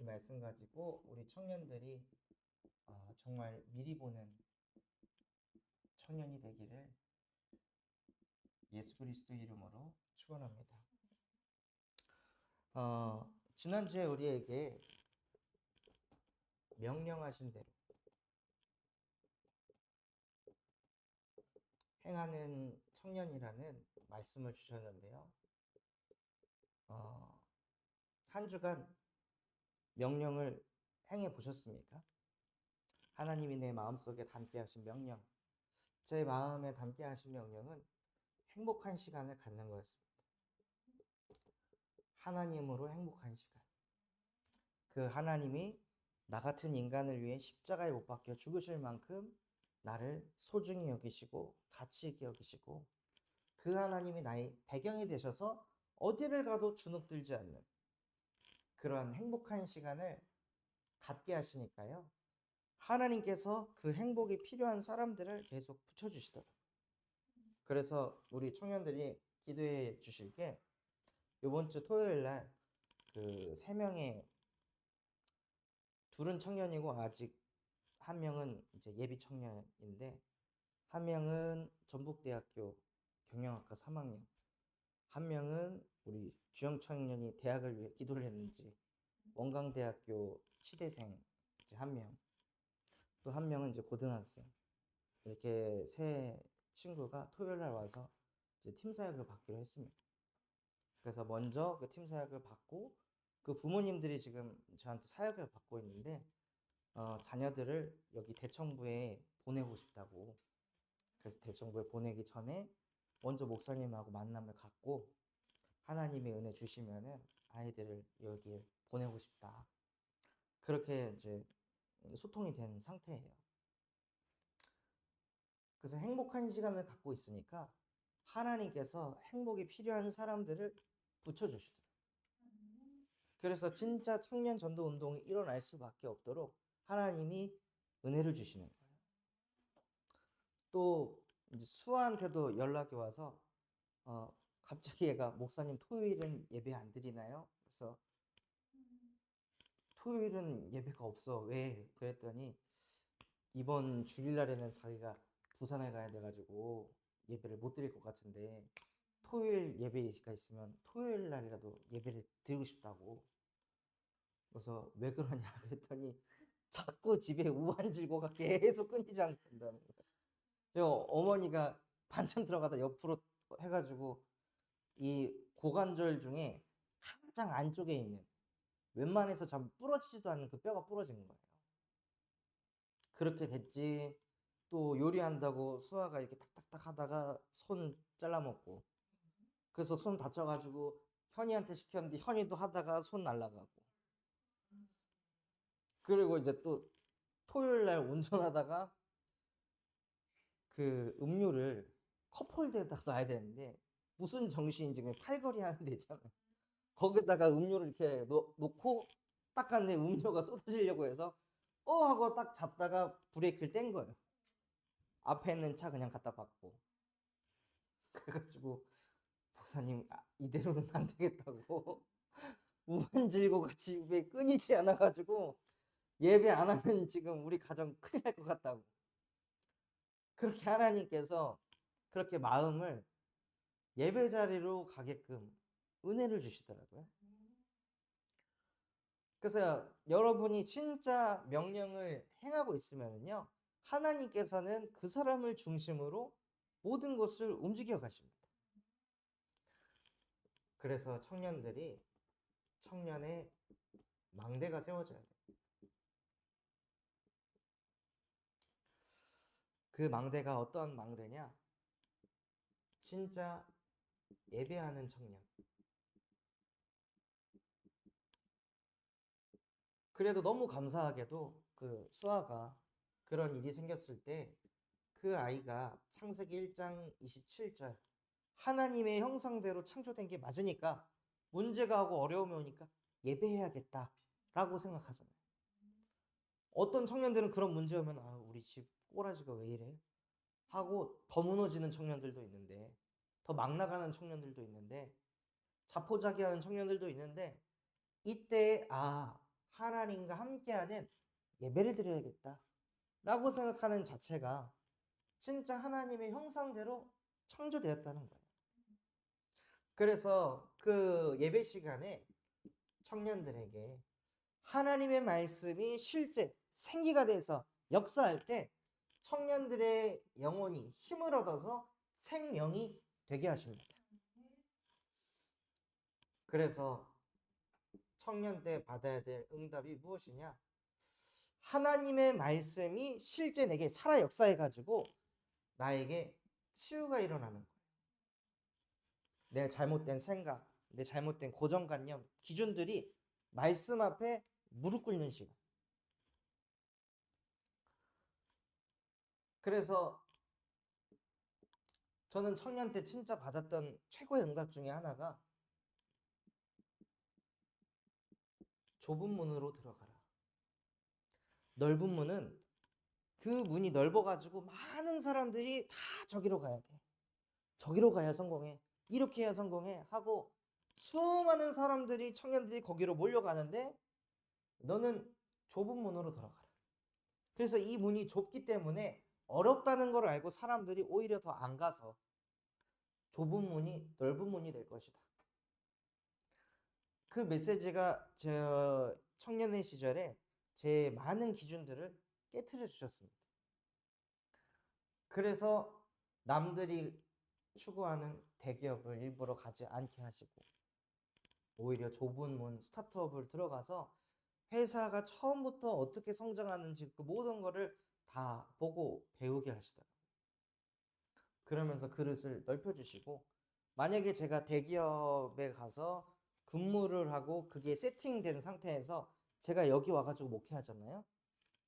이 말씀 가지고 우리 청년들이 정말 미리 보는 청년이 되기를 예수 그리스도 이름으로 축원합니다. 지난주에 우리에게 명령하신 대로 행하는 청년이라는 말씀을 주셨는데요. 한 주간 명령을 행해 보셨습니까? 하나님이 내 마음속에 담게 하신 명령, 제 마음에 담게 하신 명령은 행복한 시간을 갖는 거였습니다. 하나님으로 행복한 시간. 그 하나님이 나 같은 인간을 위해 십자가에 못 박혀 죽으실 만큼 나를 소중히 여기시고 가치 있게 여기시고, 그 하나님이 나의 배경이 되셔서 어디를 가도 주눅들지 않는 그러한 행복한 시간을 갖게 하시니까요, 하나님께서 그 행복이 필요한 사람들을 계속 붙여주시더라고요. 그래서 우리 청년들이 기도해 주실 게, 이번 주 토요일 날 그 3명의, 둘은 청년이고 아직 한 명은 이제 예비 청년인데, 한 명은 전북대학교 경영학과 3학년, 한 명은 우리 주영 청년이 대학을 위해 기도를 했는지 원광대학교 치대생 이제 한 명, 또 한 명은 이제 고등학생, 이렇게 세 친구가 토요일 날 와서 이제 팀 사역을 받기로 했습니다. 그래서 먼저 그 팀 사역을 받고, 그 부모님들이 지금 저한테 사역을 받고 있는데 자녀들을 여기 대청부에 보내고 싶다고. 그래서 대청부에 보내기 전에 먼저 목사님하고 만남을 갖고 하나님의 은혜 주시면은 아이들을 여기에 보내고 싶다. 그렇게 이제 소통이 된 상태예요. 그래서 행복한 시간을 갖고 있으니까 하나님께서 행복이 필요한 사람들을 붙여주시더라고요. 그래서 진짜 청년 전도 운동이 일어날 수밖에 없도록 하나님이 은혜를 주시는 거예요. 또 이제 수아한테도 연락이 와서 갑자기 얘가, 목사님 토요일은 예배 안 드리나요? 그래서 토요일은 예배가 없어. 왜? 그랬더니 이번 주일날에는 자기가 부산에 가야 돼가지고 예배를 못 드릴 것 같은데 토요일 예배가 있으면 토요일 날이라도 예배를 드리고 싶다고. 그래서 왜 그러냐 그랬더니 자꾸 집에 우한질고가 계속 끊이지 않고 된다는 거예요. 저 어머니가 반찬 들어가다 옆으로 해가지고 이 고관절 중에 가장 안쪽에 있는, 웬만해서 잘 부러지지도 않는 그 뼈가 부러진 거예요. 그렇게 됐지. 또 요리한다고 수아가 이렇게 탁탁탁 하다가 손 잘라먹고, 그래서 손 다쳐가지고 현이한테 시켰는데 현이도 하다가 손 날라가고, 그리고 이제 또 토요일 날 운전하다가 그 음료를 컵홀더에다 놔야 되는데 무슨 정신인지 그냥 팔걸이 하는 데 있잖아요. 거기다가 음료를 이렇게 놓고 딱 갔는데 음료가 쏟아지려고 해서 하고 딱 잡다가 브레이크를 뗀 거예요. 앞에 있는 차 그냥 갖다 받고. 그래가지고 목사님, 이대로는 안 되겠다고 우한질고가 집에 끊이지 않아가지고 예배 안 하면 지금 우리 가정 큰일 날 것 같다고. 그렇게 하나님께서 그렇게 마음을 예배 자리로 가게끔 은혜를 주시더라고요. 그래서 여러분이 진짜 명령을 행하고 있으면요, 하나님께서는 그 사람을 중심으로 모든 것을 움직여 가십니다. 그래서 청년들이, 청년의 망대가 세워져야 돼요. 그 망대가 어떤 망대냐? 진짜 예배하는 청년. 그래도 너무 감사하게도 그 수아가 그런 일이 생겼을 때 그 아이가 창세기 1장 27절, 하나님의 형상대로 창조된 게 맞으니까 문제가 하고 어려움이 오니까 예배해야겠다 라고 생각하잖아요. 어떤 청년들은 그런 문제 오면 우리 집 꼬라지가 왜 이래? 하고 더 무너지는 청년들도 있는데, 더 막 나가는 청년들도 있는데, 자포자기하는 청년들도 있는데, 이때 하나님과 함께하는 예배를 드려야겠다 라고 생각하는 자체가 진짜 하나님의 형상대로 창조되었다는 거예요. 그래서 그 예배 시간에 청년들에게 하나님의 말씀이 실제 생기가 돼서 역사할 때 청년들의 영혼이 힘을 얻어서 생명이 되게 하십니다. 그래서 청년 때 받아야 될 응답이 무엇이냐? 하나님의 말씀이 실제 내게 살아 역사해가지고 나에게 치유가 일어나는 거예요. 내 잘못된 생각, 내 잘못된 고정관념, 기준들이 말씀 앞에 무릎 꿇는 시간. 그래서 저는 청년 때 진짜 받았던 최고의 응답 중에 하나가 좁은 문으로 들어가라. 넓은 문은 그 문이 넓어가지고 많은 사람들이 다 저기로 가야 돼. 저기로 가야 성공해. 이렇게 해야 성공해. 하고 수많은 사람들이 청년들이 거기로 몰려가는데 너는 좁은 문으로 들어가라. 그래서 이 문이 좁기 때문에 어렵다는 걸 알고 사람들이 오히려 더 안 가서 좁은 문이 넓은 문이 될 것이다. 그 메시지가 저 청년의 시절에 제 많은 기준들을 깨트려 주셨습니다. 그래서 남들이 추구하는 대기업을 일부러 가지 않게 하시고 오히려 좁은 문 스타트업을 들어가서 회사가 처음부터 어떻게 성장하는지 그 모든 거를 다 보고 배우게 하시더라고요. 그러면서 그릇을 넓혀주시고 만약에 제가 대기업에 가서 근무를 하고 그게 세팅된 상태에서 제가 여기 와가지고 목회하잖아요.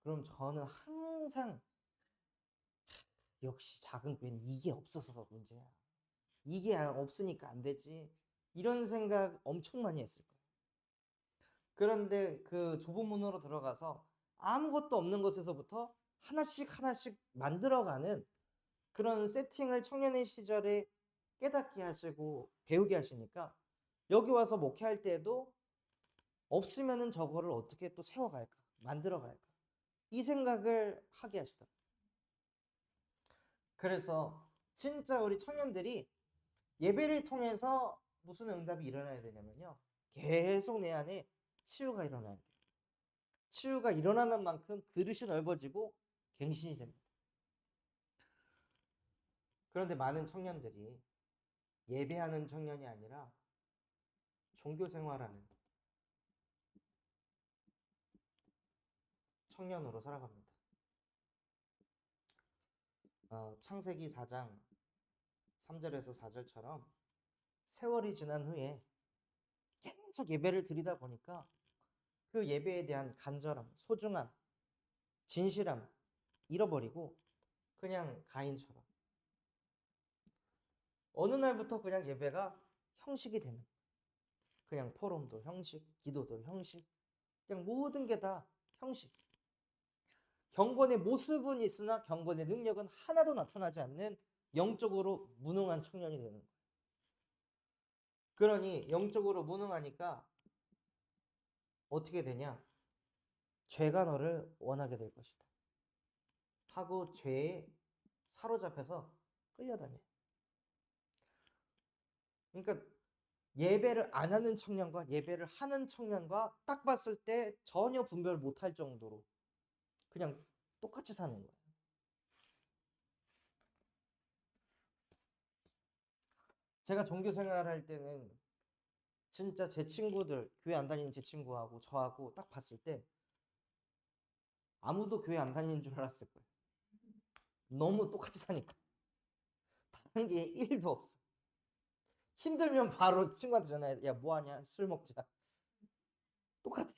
그럼 저는 항상 역시 작은 교회는 이게 없어서 문제야. 이게 없으니까 안 되지. 이런 생각 엄청 많이 했을 거예요. 그런데 그 좁은 문으로 들어가서 아무것도 없는 곳에서부터 하나씩 하나씩 만들어가는 그런 세팅을 청년의 시절에 깨닫게 하시고 배우게 하시니까 여기 와서 목회할 때에도 없으면은 저거를 어떻게 또 세워갈까, 만들어갈까 이 생각을 하게 하시더라고요. 그래서 진짜 우리 청년들이 예배를 통해서 무슨 응답이 일어나야 되냐면요. 계속 내 안에 치유가 일어나야 돼요. 치유가 일어나는 만큼 그릇이 넓어지고 갱신이 됩니다. 그런데 많은 청년들이 예배하는 청년이 아니라 종교 생활하는 청년으로 살아갑니다. 창세기 4장 3절에서 4절처럼 세월이 지난 후에 계속 예배를 드리다 보니까 그 예배에 대한 간절함, 소중함, 진실함 잃어버리고 그냥 가인처럼 어느 날부터 그냥 예배가 형식이 되는 그냥 포럼도 형식, 기도도 형식, 그냥 모든 게 다 형식. 경건의 모습은 있으나 경건의 능력은 하나도 나타나지 않는 영적으로 무능한 청년이 되는 거예요. 그러니 영적으로 무능하니까 어떻게 되냐? 죄가 너를 원하게 될 것이다. 하고 죄에 사로잡혀서 끌려다녀. 그러니까 예배를 안 하는 청년과 예배를 하는 청년과 딱 봤을 때 전혀 분별 못할 정도로 그냥 똑같이 사는 거예요. 제가 종교 생활할 때는 진짜 제 친구들, 교회 안 다니는 제 친구하고 저하고 딱 봤을 때 아무도 교회 안 다니는 줄 알았을 거예요. 너무 똑같이 사니까. 다른 게 1도 없어. 힘들면 바로 친구한테 전화해. 야, 뭐 하냐? 술 먹자. 똑같아.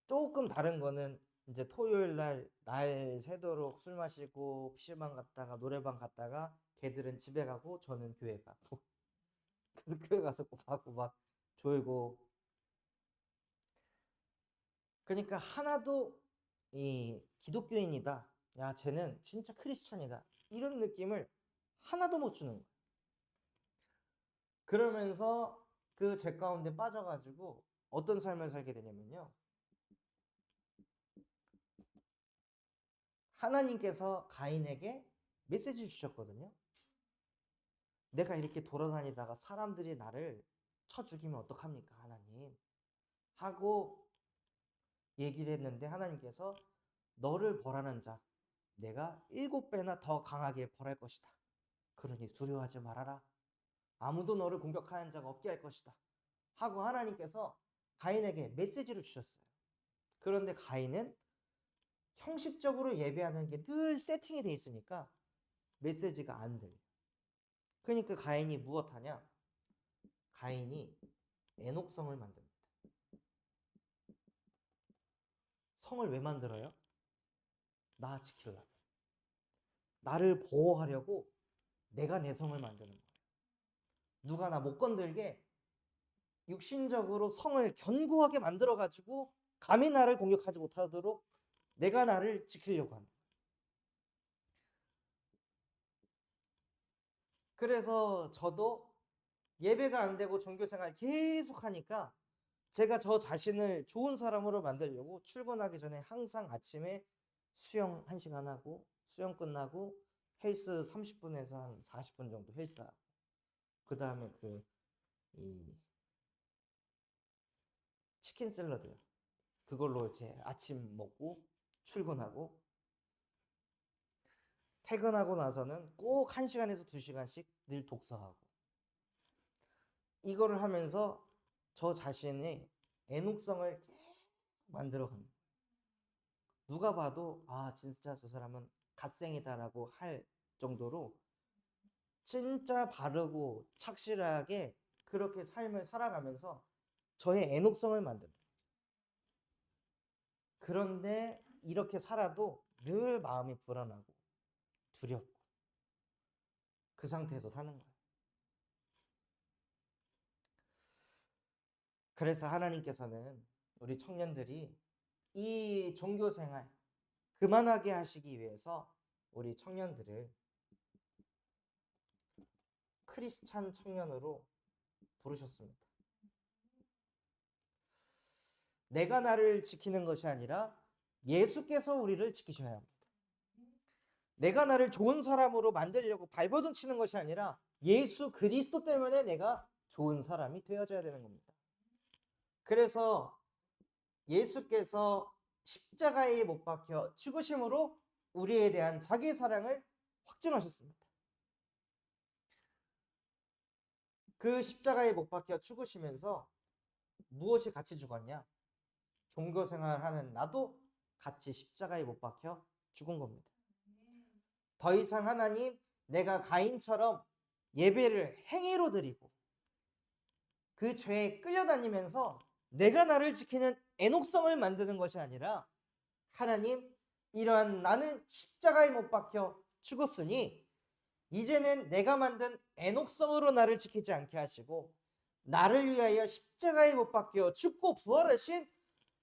조금 다른 거는 이제 토요일 날 새도록 술 마시고 PC방 갔다가 노래방 갔다가 걔들은 집에 가고 저는 교회 가고 그래서 교회 가서 꼬박꼬박 졸고 그러니까 하나도 이 기독교인이다. 야, 쟤는 진짜 크리스찬이다. 이런 느낌을 하나도 못 주는 거예요. 그러면서 그 죄 가운데 빠져가지고 어떤 삶을 살게 되냐면요. 하나님께서 가인에게 메시지를 주셨거든요. 내가 이렇게 돌아다니다가 사람들이 나를 쳐 죽이면 어떡합니까, 하나님? 하고 얘기를 했는데 하나님께서 너를 벌하는 자, 내가 7배나 더 강하게 벌할 것이다. 그러니 두려워하지 말아라. 아무도 너를 공격하는 자가 없게 할 것이다. 하고 하나님께서 가인에게 메시지를 주셨어요. 그런데 가인은 형식적으로 예배하는 게 늘 세팅이 돼 있으니까 메시지가 안 들려. 그러니까 가인이 무엇하냐? 가인이 에녹성을 만듭니다. 성을 왜 만들어요? 나 지키려고. 나를 보호하려고 내가 내 성을 만드는 거예요. 누가 나 못 건들게 육신적으로 성을 견고하게 만들어가지고 감히 나를 공격하지 못하도록 내가 나를 지키려고 하는 거예요. 그래서 저도 예배가 안 되고 종교생활 계속 하니까 제가 저 자신을 좋은 사람으로 만들려고 출근하기 전에 항상 아침에 수영 1시간 하고 수영 끝나고 헬스 30분에서 한 40분 정도 헬스하고 그 다음에 이 치킨 샐러드 그걸로 제 아침 먹고 출근하고 퇴근하고 나서는 꼭 1시간에서 2시간씩 늘 독서하고 이거를 하면서 저 자신의 애녹성을 계속 만들어갑니다. 누가 봐도 아 진짜 저 사람은 갓생이다라고 할 정도로 진짜 바르고 착실하게 그렇게 삶을 살아가면서 저의 애녹성을 만든다. 그런데 이렇게 살아도 늘 마음이 불안하고 두렵고 그 상태에서 사는 거예요. 그래서 하나님께서는 우리 청년들이 이 종교 생활 그만하게 하시기 위해서 우리 청년들을 크리스찬 청년으로 부르셨습니다. 내가 나를 지키는 것이 아니라 예수께서 우리를 지키셔야 합니다. 내가 나를 좋은 사람으로 만들려고 발버둥 치는 것이 아니라 예수 그리스도 때문에 내가 좋은 사람이 되어져야 되는 겁니다. 그래서 예수께서 십자가에 못 박혀 죽으심으로 우리에 대한 자기의 사랑을 확증하셨습니다. 그 십자가에 못 박혀 죽으시면서 무엇이 같이 죽었냐? 종교 생활하는 나도 같이 십자가에 못 박혀 죽은 겁니다. 더 이상 하나님 내가 가인처럼 예배를 행위로 드리고 그 죄에 끌려다니면서 내가 나를 지키는 애녹성을 만드는 것이 아니라 하나님 이러한 나는 십자가에 못 박혀 죽었으니 이제는 내가 만든 애녹성으로 나를 지키지 않게 하시고 나를 위하여 십자가에 못 박혀 죽고 부활하신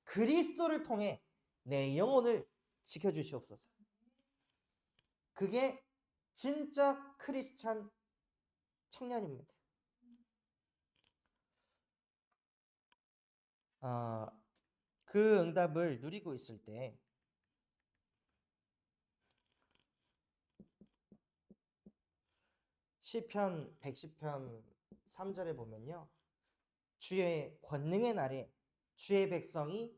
그리스도를 통해 내 영혼을 지켜주시옵소서. 그게 진짜 크리스찬 청년입니다. 그 응답을 누리고 있을 때 시편 110편 3절에 보면요. 주의 권능의 날에 주의 백성이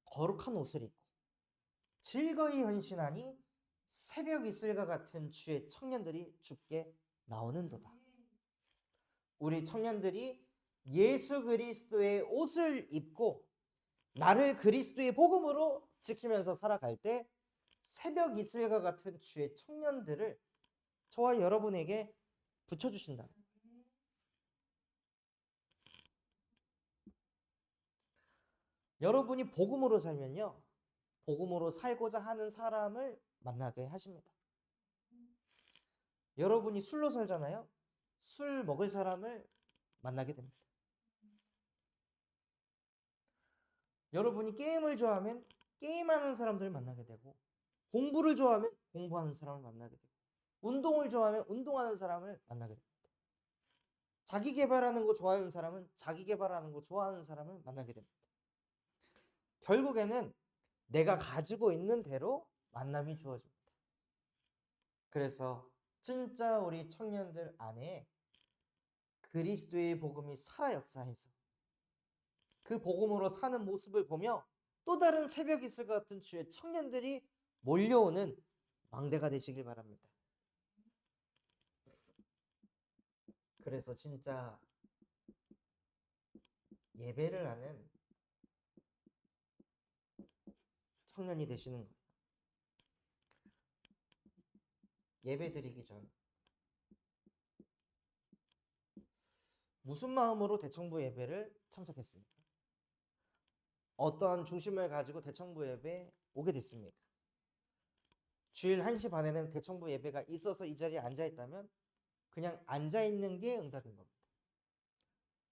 거룩한 옷을 입고 즐거이 헌신하니 새벽 이슬과 같은 주의 청년들이 주께 나오는도다. 우리 청년들이 예수 그리스도의 옷을 입고 나를 그리스도의 복음으로 지키면서 살아갈 때 새벽 이슬과 같은 주의 청년들을 저와 여러분에게 붙여주신다. 여러분이 복음으로 살면요. 복음으로 살고자 하는 사람을 만나게 하십니다. 여러분이 술로 살잖아요. 술 먹을 사람을 만나게 됩니다. 여러분이 게임을 좋아하면 게임하는 사람들을 만나게 되고 공부를 좋아하면 공부하는 사람을 만나게 되고 운동을 좋아하면 운동하는 사람을 만나게 됩니다. 자기 개발하는 거 좋아하는 사람은 자기 개발하는 거 좋아하는 사람을 만나게 됩니다. 결국에는 내가 가지고 있는 대로 만남이 주어집니다. 그래서 진짜 우리 청년들 안에 그리스도의 복음이 살아 역사해서 그 복음으로 사는 모습을 보며 또 다른 새벽이 있을 것 같은 주의 청년들이 몰려오는 망대가 되시길 바랍니다. 그래서 진짜 예배를 하는 청년이 되시는 거예요. 예배 드리기 전 무슨 마음으로 대청부 예배를 참석했습니까? 어떠한 중심을 가지고 대청부 예배에 오게 됐습니까? 주일 1시 반에는 대청부 예배가 있어서 이 자리에 앉아있다면 그냥 앉아있는 게 응답인 겁니다.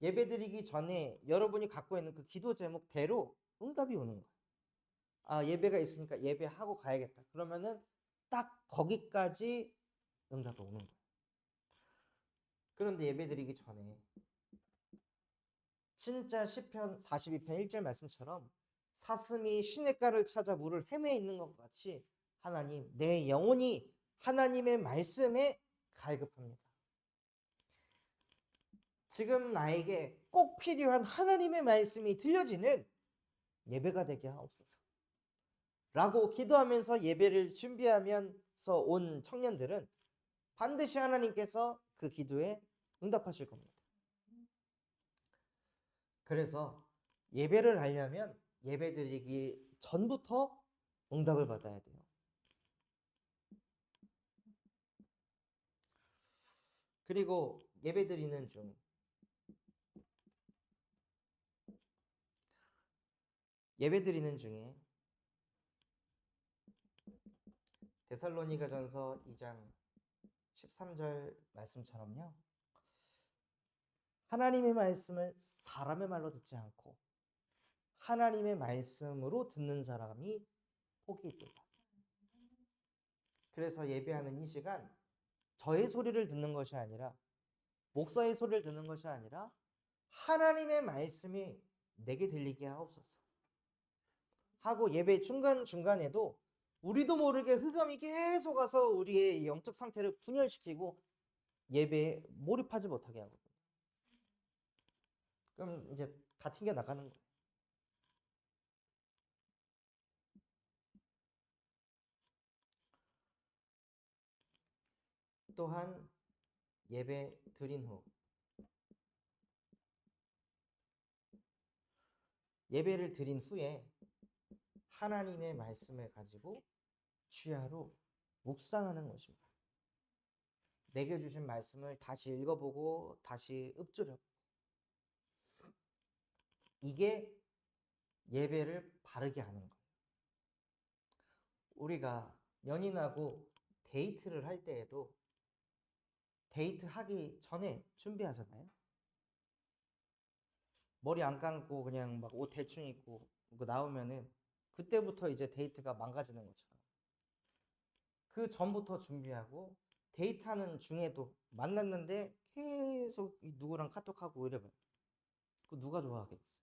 예배드리기 전에 여러분이 갖고 있는 그 기도 제목대로 응답이 오는 거예요. 아, 예배가 있으니까 예배하고 가야겠다. 그러면은 딱 거기까지 응답이 오는 거예요. 그런데 예배드리기 전에 진짜 시편 42편 1절 말씀처럼 사슴이 시냇가를 찾아 물을 헤매 있는 것 같이 하나님, 내 영혼이 하나님의 말씀에 갈급합니다. 지금 나에게 꼭 필요한 하나님의 말씀이 들려지는 예배가 되게 하옵소서 라고 기도하면서 예배를 준비하면서 온 청년들은 반드시 하나님께서 그 기도에 응답하실 겁니다. 그래서 예배를 하려면 예배드리기 전부터 응답을 받아야 돼요. 그리고 예배드리는 중 예배드리는 중에 데살로니가전서 2장 13절 말씀처럼요. 하나님의 말씀을 사람의 말로 듣지 않고 하나님의 말씀으로 듣는 사람이 복이 있도다. 그래서 예배하는 이 시간 저의 소리를 듣는 것이 아니라 목사의 소리를 듣는 것이 아니라 하나님의 말씀이 내게 들리게 하옵소서 하고 예배 중간중간에도 우리도 모르게 흑암이 계속 와서 우리의 영적 상태를 분열시키고 예배에 몰입하지 못하게 하거든요. 그럼 이제 다 튕겨 나가는 거예요. 또한 예배 드린 후 예배를 드린 후에 하나님의 말씀을 가지고 취하로 묵상하는 것입니다. 매겨주신 말씀을 다시 읽어보고 다시 읊조려. 이게 예배를 바르게 하는 거예요. 우리가 연인하고 데이트를 할 때에도 데이트하기 전에 준비하잖아요. 머리 안 감고 그냥 막 옷 대충 입고 나오면은 그때부터 이제 데이트가 망가지는 것처럼 그 전부터 준비하고 데이트하는 중에도 만났는데 계속 누구랑 카톡하고 이러면 그 누가 좋아하겠어요?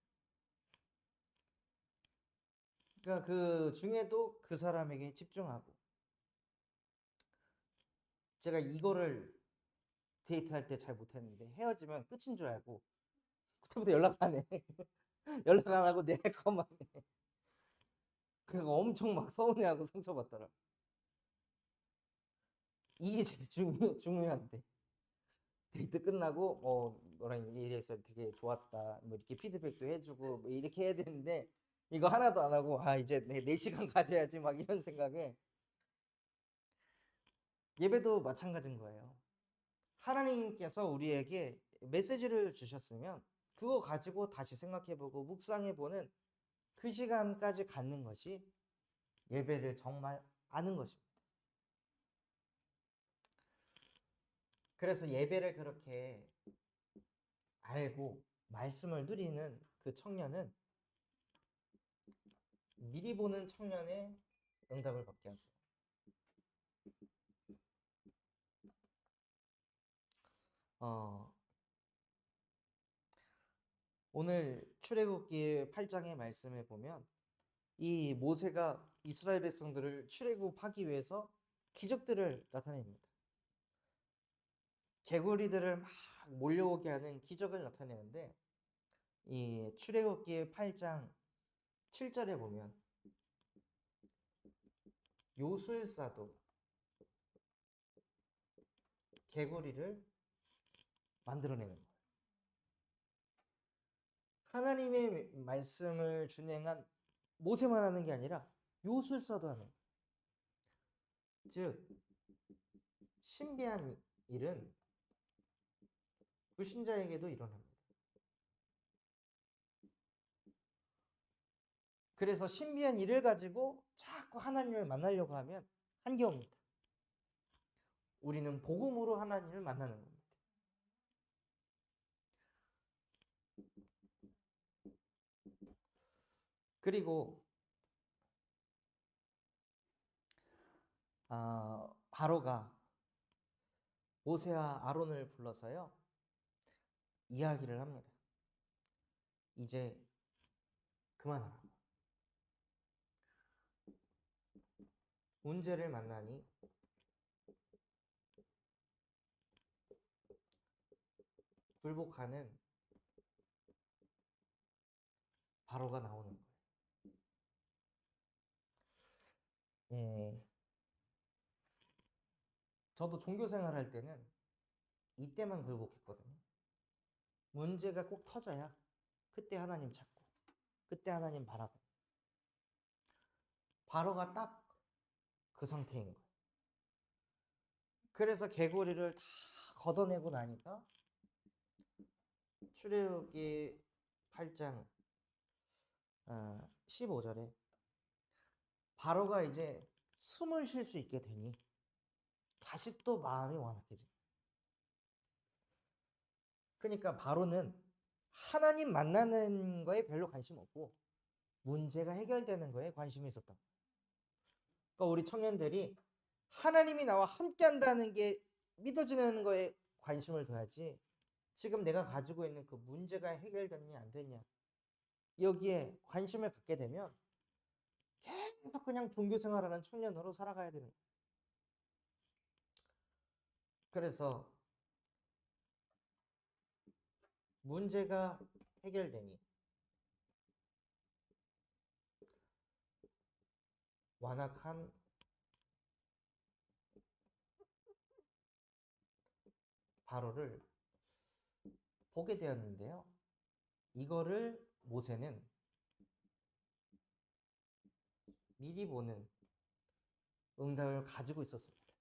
그러니까 그 중에도 그 사람에게 집중하고 제가 이거를 데이트할 때 잘 못했는데 헤어지면 끝인 줄 알고 그때부터 연락 안 해. 연락 안 하고 내 것만 해. 그거 엄청 막 서운해하고 상처받더라. 이게 제일 중요한데 데이트 끝나고 너랑 이래서 되게 좋았다 뭐 이렇게 피드백도 해주고 뭐 이렇게 해야 되는데 이거 하나도 안 하고 아 이제 내 4시간 가져야지 막 이런 생각에 예배도 마찬가지인 거예요. 하나님께서 우리에게 메시지를 주셨으면 그거 가지고 다시 생각해보고 묵상해보는 그 시간까지 갖는 것이 예배를 정말 아는 것입니다. 그래서 예배를 그렇게 알고 말씀을 누리는 그 청년은 미리 보는 청년의 응답을 받게 하세요. 어, 오늘 출애굽기 8장의 말씀에 보면 이 모세가 이스라엘 백성들을 출애굽하기 위해서 기적들을 나타냅니다. 개구리들을 막 몰려오게 하는 기적을 나타내는데 이 출애굽기 8장 7절에 보면 요술사도 개구리를 만들어내는 거예요. 하나님의 말씀을 준행한 모세만 하는 게 아니라 요술사도 하는 거예요. 즉 신비한 일은 불신자에게도 일어납니다. 그래서 신비한 일을 가지고 자꾸 하나님을 만나려고 하면 한계옵니다. 우리는 복음으로 하나님을 만나는 겁니다. 그리고 바로가 모세와 아론을 불러서요 이야기를 합니다. 이제 그만하라. 문제를 만나니 굴복하는 바로가 나오는 거예요. 저도 종교 생활할 때는 이때만 굴복했거든요. 문제가 꼭 터져야 그때 하나님 찾고 그때 하나님 바라보고 바로가 딱 그 상태인 거예요. 그래서 개구리를 다 걷어내고 나니까 출애굽기 8장 15절에 바로가 이제 숨을 쉴 수 있게 되니 다시 또 마음이 완악해집니다. 그러니까 바로는 하나님 만나는 거에 별로 관심 없고 문제가 해결되는 거에 관심이 있었던 거예요. 그러니까 우리 청년들이 하나님이 나와 함께 한다는 게 믿어지는 거에 관심을 둬야지 지금 내가 가지고 있는 그 문제가 해결됐냐 안 됐냐 여기에 관심을 갖게 되면 계속 그냥 종교 생활하는 청년으로 살아가야 되는 거예요. 그래서 문제가 해결되니 완악한 바로를 보게 되었는데요. 이거를 모세는 미리 보는 응답을 가지고 있었습니다.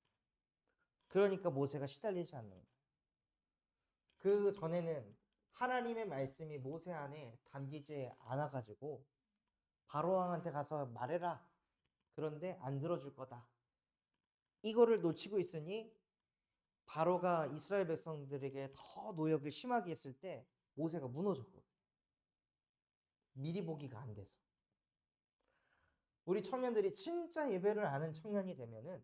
그러니까 모세가 시달리지 않는 거예요. 그 전에는 하나님의 말씀이 모세 안에 담기지 않아가지고 바로 왕한테 가서 말해라. 그런데 안 들어줄 거다. 이거를 놓치고 있으니 바로가 이스라엘 백성들에게 더 노역을 심하게 했을 때 모세가 무너졌거든요. 미리 보기가 안 돼서. 우리 청년들이 진짜 예배를 아는 청년이 되면은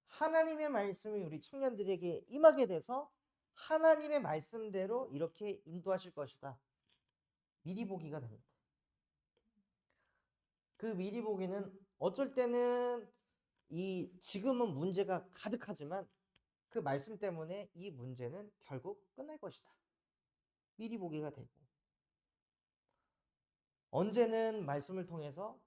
하나님의 말씀이 우리 청년들에게 임하게 돼서 하나님의 말씀대로 이렇게 인도하실 것이다. 미리 보기가 됩니다. 그 미리 보기는 어쩔 때는 지금은 문제가 가득하지만 그 말씀 때문에 이 문제는 결국 끝날 것이다. 미리 보기가 되고 언제는 말씀을 통해서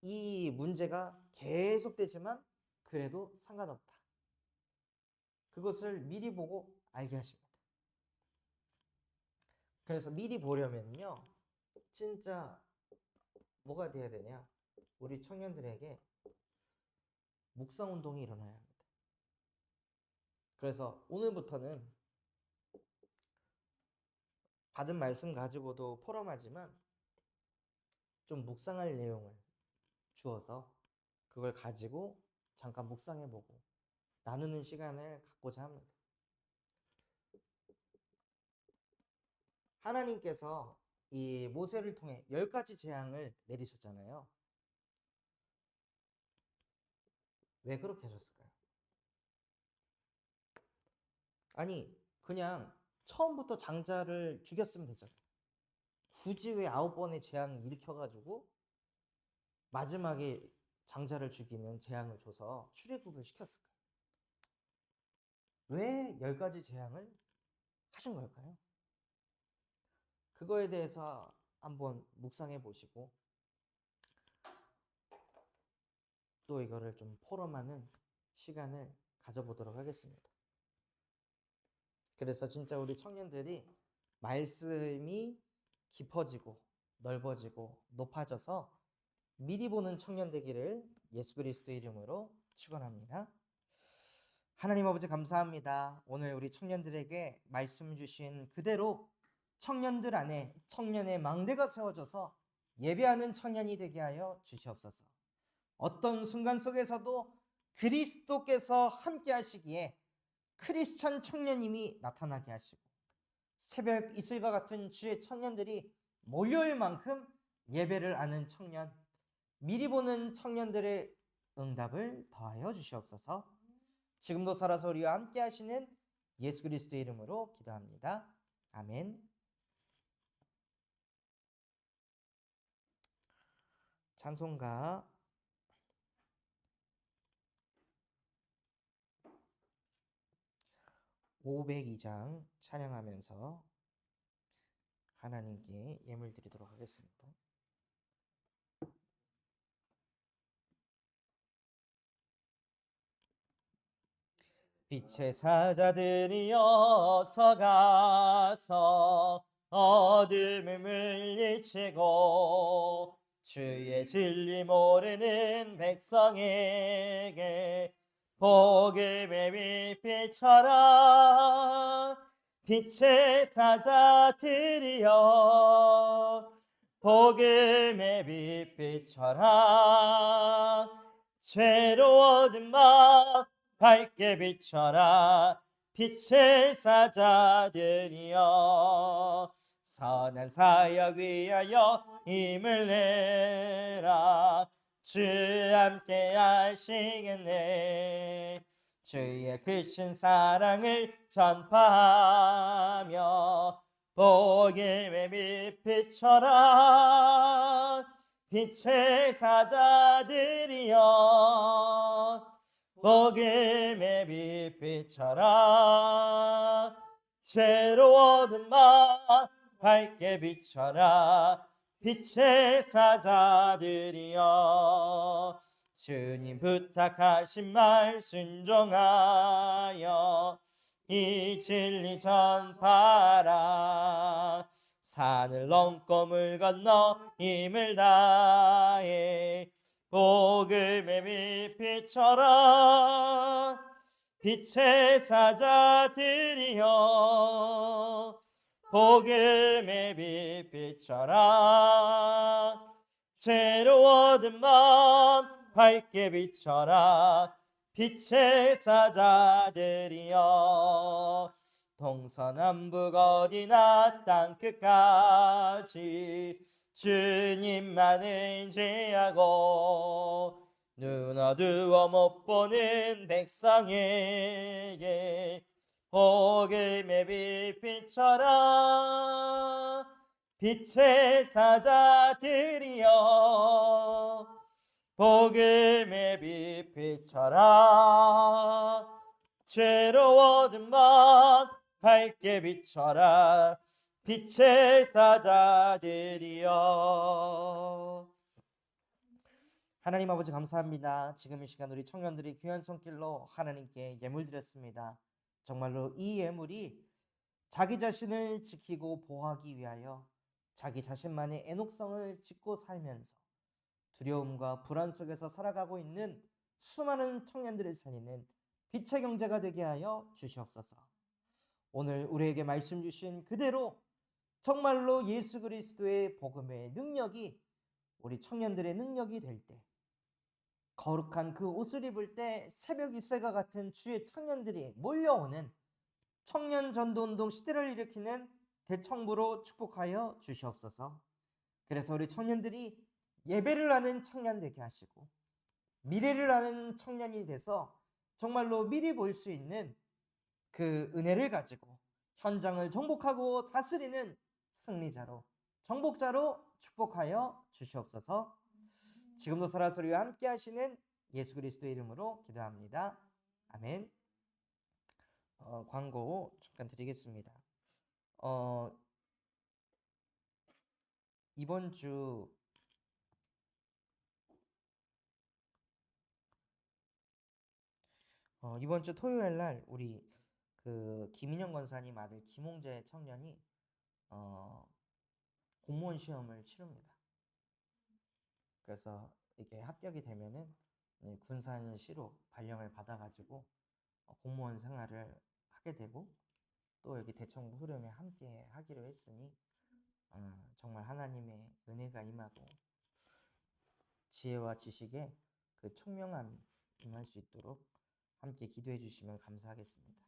이 문제가 계속되지만 그래도 상관없다. 그것을 미리 보고 알게 하십니다. 그래서 미리 보려면요. 진짜 뭐가 돼야 되냐? 우리 청년들에게 묵상 운동이 일어나야 합니다. 그래서 오늘부터는 받은 말씀 가지고도 포럼하지만 좀 묵상할 내용을 주어서 그걸 가지고 잠깐 묵상해보고 나누는 시간을 갖고자 합니다. 하나님께서 이 모세를 통해 10가지 재앙을 내리셨잖아요. 왜 그렇게 하셨을까요? 아니 그냥 처음부터 장자를 죽였으면 되잖아요. 굳이 왜 9번의 재앙을 일으켜가지고 마지막에 장자를 죽이는 재앙을 줘서 출애굽을 시켰을까요? 왜 10가지 재앙을 하신 걸까요? 그거에 대해서 한번 묵상해 보시고 또 이거를 좀 포럼하는 시간을 가져보도록 하겠습니다. 그래서 진짜 우리 청년들이 말씀이 깊어지고 넓어지고 높아져서 미리 보는 청년 되기를 예수 그리스도 이름으로 축원합니다. 하나님 아버지 감사합니다. 오늘 우리 청년들에게 말씀 주신 그대로 청년들 안에 청년의 망대가 세워져서 예배하는 청년이 되게 하여 주시옵소서. 어떤 순간 속에서도 그리스도께서 함께 하시기에 크리스찬 청년님이 나타나게 하시고 새벽 이슬과 같은 주의 청년들이 몰려올 만큼 예배를 아는 청년, 미리 보는 청년들의 응답을 더하여 주시옵소서. 지금도 살아서 우리와 함께 하시는 예수 그리스도의 이름으로 기도합니다. 아멘. 찬송가 502장 찬양하면서 하나님께 예물 드리도록 하겠습니다. 빛의 사자들이여 서가서 어둠을 물리치고 주의 진리 모르는 백성에게 복음의 빛비춰라. 빛의 사자들이여 복음의 빛비춰라. 죄로워든 마 밝게 비춰라. 빛의 사자들이여 선한 사역 위하여 힘을 내라. 주 함께 하시겠네. 주의 크신 사랑을 전파하며 복음의 빛 비춰라. 빛의 사자들이여 복음의 빛 비춰라. 죄로워든 마 밝게 비춰라. 빛의 사자들이여 주님 부탁하신 말 순종하여 이 진리 전파라. 산을 넘고 물 건너 힘을 다해 복음의 빛 비춰라. 빛의 사자들이여 복음의 빛 비춰라. 죄로워든 마음 밝게 비춰라. 빛의 사자들이여 동서남북 어디나 땅끝까지 주님만 의지하고 눈 어두워 못 보는 백성에게 복음의 빛 비춰라. 빛의 사자들이여 복음의 빛 비춰라. 죄로워든 맘 밝게 비춰라. 빛의 사자들이여. 하나님 아버지 감사합니다. 지금 이 시간 우리 청년들이 귀한 손길로 하나님께 예물 드렸습니다. 정말로 이 예물이 자기 자신을 지키고 보호하기 위하여 자기 자신만의 애녹성을 짓고 살면서 두려움과 불안 속에서 살아가고 있는 수많은 청년들을 살리는 빛의 경제가 되게 하여 주시옵소서. 오늘 우리에게 말씀 주신 그대로 정말로 예수 그리스도의 복음의 능력이 우리 청년들의 능력이 될 때, 거룩한 그 옷을 입을 때 새벽 이슬과 같은 주의 청년들이 몰려오는 청년 전도운동 시대를 일으키는 대청부로 축복하여 주시옵소서. 그래서 우리 청년들이 예배를 하는 청년 되게 하시고 미래를 아는 청년이 돼서 정말로 미리 볼 수 있는 그 은혜를 가지고 현장을 정복하고 다스리는 승리자로, 정복자로 축복하여 주시옵소서. 지금도 설아소리와 함께 하시는 예수 그리스도의 이름으로 기도합니다. 아멘. 광고 잠깐 드리겠습니다. 이번 주 토요일 날 우리 그 김인영 권사님 아들 김홍재 청년이 공무원 시험을 치릅니다. 그래서 이게 합격이 되면은 군산시로 발령을 받아가지고 공무원 생활을 하게 되고, 또 여기 대청부 후렴에 함께 하기로 했으니 정말 하나님의 은혜가 임하고 지혜와 지식에 그 총명함이 임할 수 있도록 함께 기도해 주시면 감사하겠습니다.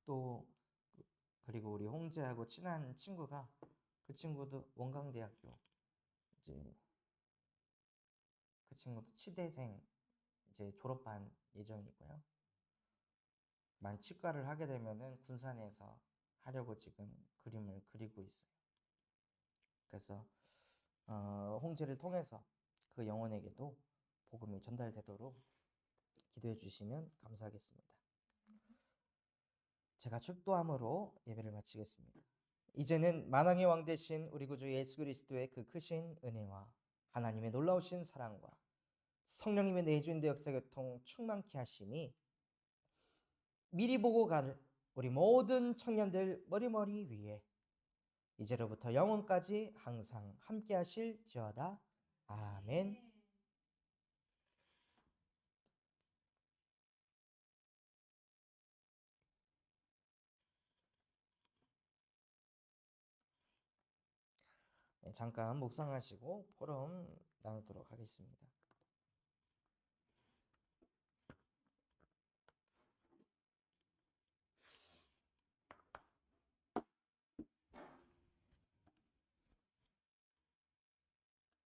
또 그리고 우리 홍재하고 친한 친구가, 그 친구도 원광대학교, 이제 그 친구도 치대생 이제 졸업한 예정이고요. 만 치과를 하게 되면은 군산에서 하려고 지금 그림을 그리고 있어요. 그래서 홍제를 통해서 그 영혼에게도 복음이 전달되도록 기도해 주시면 감사하겠습니다. 제가 축도함으로 예배를 마치겠습니다. 이제는 만왕의 왕 되신 우리 구주 예수 그리스도의 그 크신 은혜와 하나님의 놀라우신 사랑과 성령님의 내주인대 역사교통 충만케 하심이 미리 보고 갈 우리 모든 청년들 머리머리 위에 이제로부터 영원까지 항상 함께 하실지어다. 아멘. 잠깐 묵상하시고 포럼 나누도록 하겠습니다.